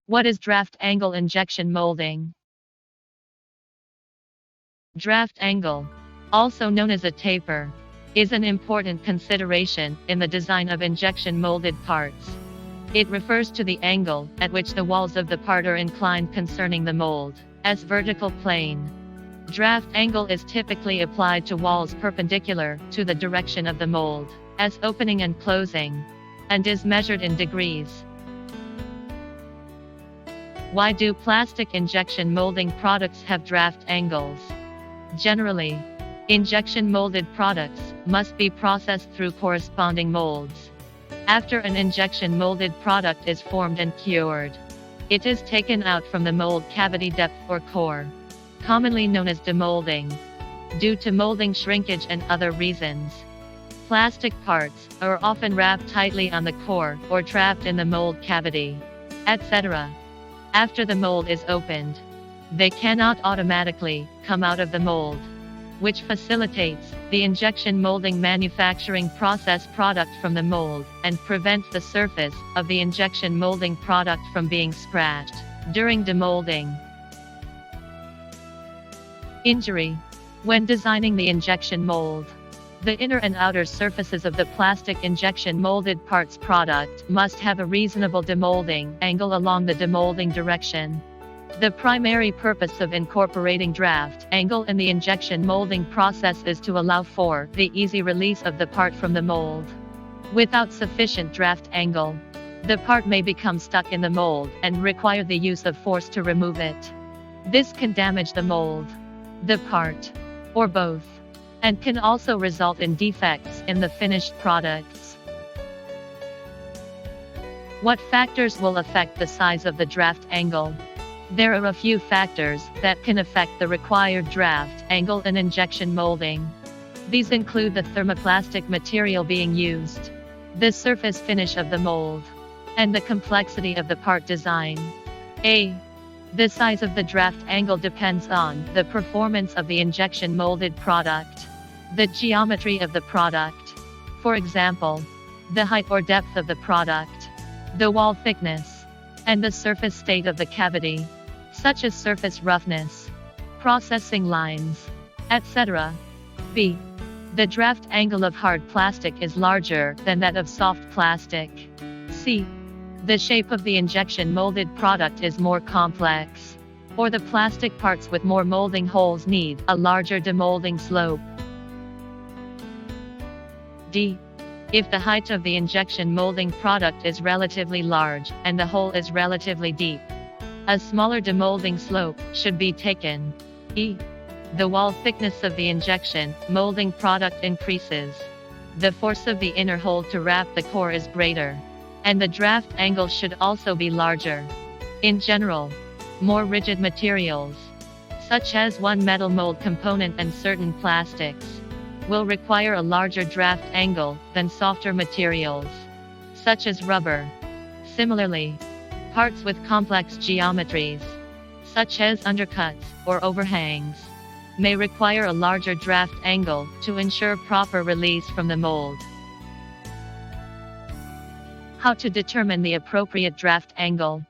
What is draft angle injection molding? Draft angle, also known as a taper, is an important consideration in the design of injection molded parts. It refers to the angle at which the walls of the part are inclined concerning the mold, as vertical plane. Draft angle is typically applied to walls perpendicular to the direction of the mold, as opening and closing, and is measured in degrees. Why do plastic injection molding products have draft angles? Generally, injection molded products must be processed through corresponding molds. After an injection molded product is formed and cured, it is taken out from the mold cavity depth or core, commonly known as demoulding, due to molding shrinkage and other reasons. Plastic parts are often wrapped tightly on the core or trapped in the mold cavity, etc. After the mold is opened, they cannot automatically come out of the mold, which facilitates the injection molding manufacturing process product from the mold and prevents the surface of the injection molding product from being scratched during demolding. Injury. When designing the injection mold, the inner and outer surfaces of the plastic injection molded parts product must have a reasonable demolding angle along the demolding direction. The primary purpose of incorporating draft angle in the injection molding process is to allow for the easy release of the part from the mold. Without sufficient draft angle, the part may become stuck in the mold and require the use of force to remove it. This can damage the mold, the part, or both, and can also result in defects in the finished products. What factors will affect the size of the draft angle? There are a few factors that can affect the required draft angle in injection molding. These include the thermoplastic material being used, the surface finish of the mold, and the complexity of the part design. The size of the draft angle depends on the performance of the injection molded product, the geometry of the product, for example, the height or depth of the product, the wall thickness, and the surface state of the cavity, such as surface roughness, processing lines, etc. B. The draft angle of hard plastic is larger than that of soft plastic. C. The shape of the injection molded product is more complex, or the plastic parts with more molding holes need a larger demolding slope. D. If the height of the injection molding product is relatively large and the hole is relatively deep, a smaller demolding slope should be taken. E. The wall thickness of the injection molding product increases. The force of the inner hole to wrap the core is greater, and the draft angle should also be larger. In general, more rigid materials, such as one metal mold component and certain plastics, will require a larger draft angle than softer materials, such as rubber. Similarly, parts with complex geometries, such as undercuts or overhangs, may require a larger draft angle to ensure proper release from the mold. How to determine the appropriate draft angle?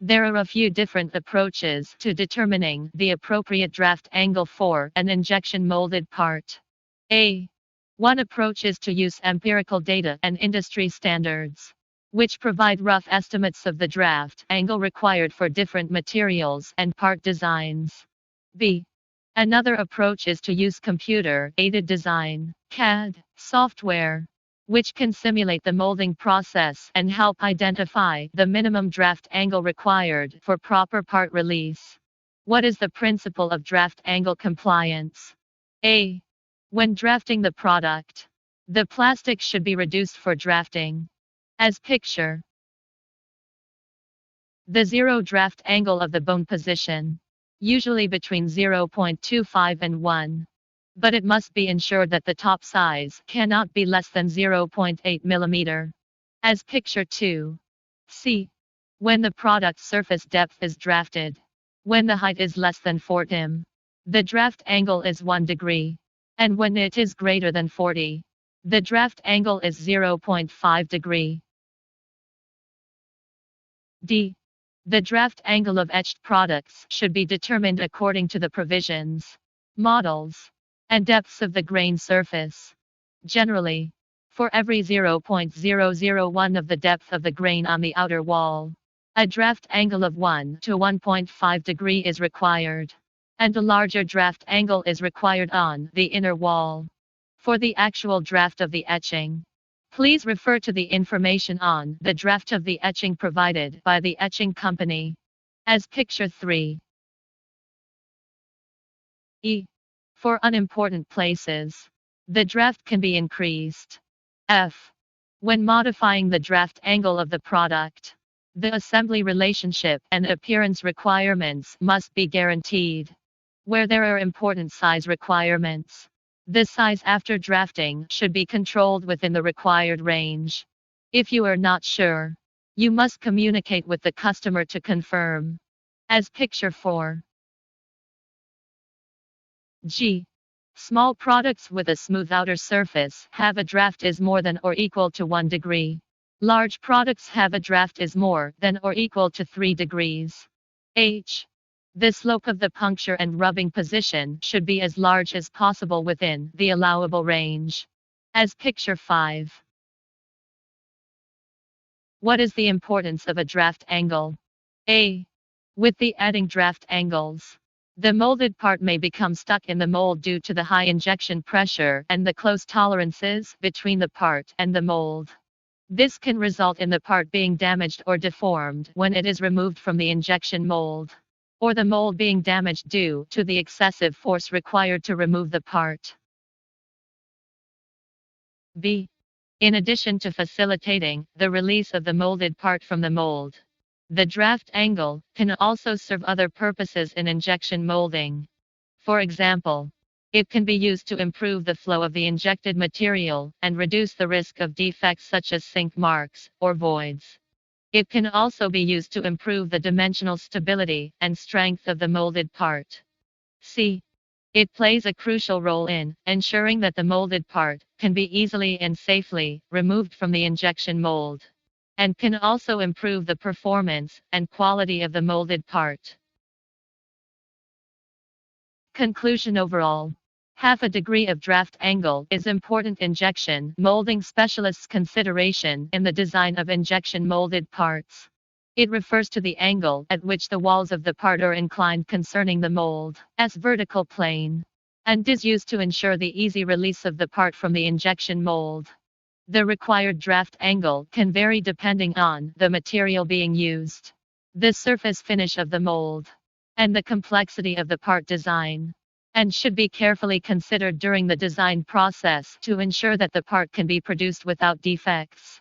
There are a few different approaches to determining the appropriate draft angle for an injection molded part. One approach is to use empirical data and industry standards, which provide rough estimates of the draft angle required for different materials and part designs. B. Another approach is to use computer-aided design (CAD) software, which can simulate the molding process and help identify the minimum draft angle required for proper part release. What is the principle of draft angle compliance? When drafting the product, the plastic should be reduced for drafting. As picture, the zero draft angle of the bone position, usually between 0.25 and 1. But it must be ensured that the top size cannot be less than 0.8 mm. As picture 2. C. When the product surface depth is drafted, when the height is less than 4 m, the draft angle is 1 degree. And when it is greater than 40, the draft angle is 0.5 degree. D. The draft angle of etched products should be determined according to the provisions, models, and depths of the grain surface. Generally, for every 0.001 of the depth of the grain on the outer wall, a draft angle of 1 to 1.5 degree is required, and a larger draft angle is required on the inner wall. For the actual draft of the etching, please refer to the information on the draft of the etching provided by the etching company, as Picture 3. E. For unimportant places, the draft can be increased. F. When modifying the draft angle of the product, the assembly relationship and appearance requirements must be guaranteed. Where there are important size requirements, the size after drafting should be controlled within the required range. If you are not sure, you must communicate with the customer to confirm. As Picture 4. G. Small products with a smooth outer surface have a draft is more than or equal to 1 degree. Large products have a draft is more than or equal to 3 degrees. H. The slope of the puncture and rubbing position should be as large as possible within the allowable range. As Picture 5. What is the importance of a draft angle? A. With the adding draft angles, the molded part may become stuck in the mold due to the high injection pressure and the close tolerances between the part and the mold. This can result in the part being damaged or deformed when it is removed from the injection mold, or the mold being damaged due to the excessive force required to remove the part. B. In addition to facilitating the release of the molded part from the mold, the draft angle can also serve other purposes in injection molding. For example, it can be used to improve the flow of the injected material and reduce the risk of defects such as sink marks or voids. It can also be used to improve the dimensional stability and strength of the molded part. C. It plays a crucial role in ensuring that the molded part can be easily and safely removed from the injection mold, and can also improve the performance and quality of the molded part. Conclusion overall. Half a degree of draft angle is important injection molding specialists' consideration in the design of injection molded parts. It refers to the angle at which the walls of the part are inclined concerning the mold, as vertical plane, and is used to ensure the easy release of the part from the injection mold. The required draft angle can vary depending on the material being used, the surface finish of the mold, and the complexity of the part design, and should be carefully considered during the design process to ensure that the part can be produced without defects.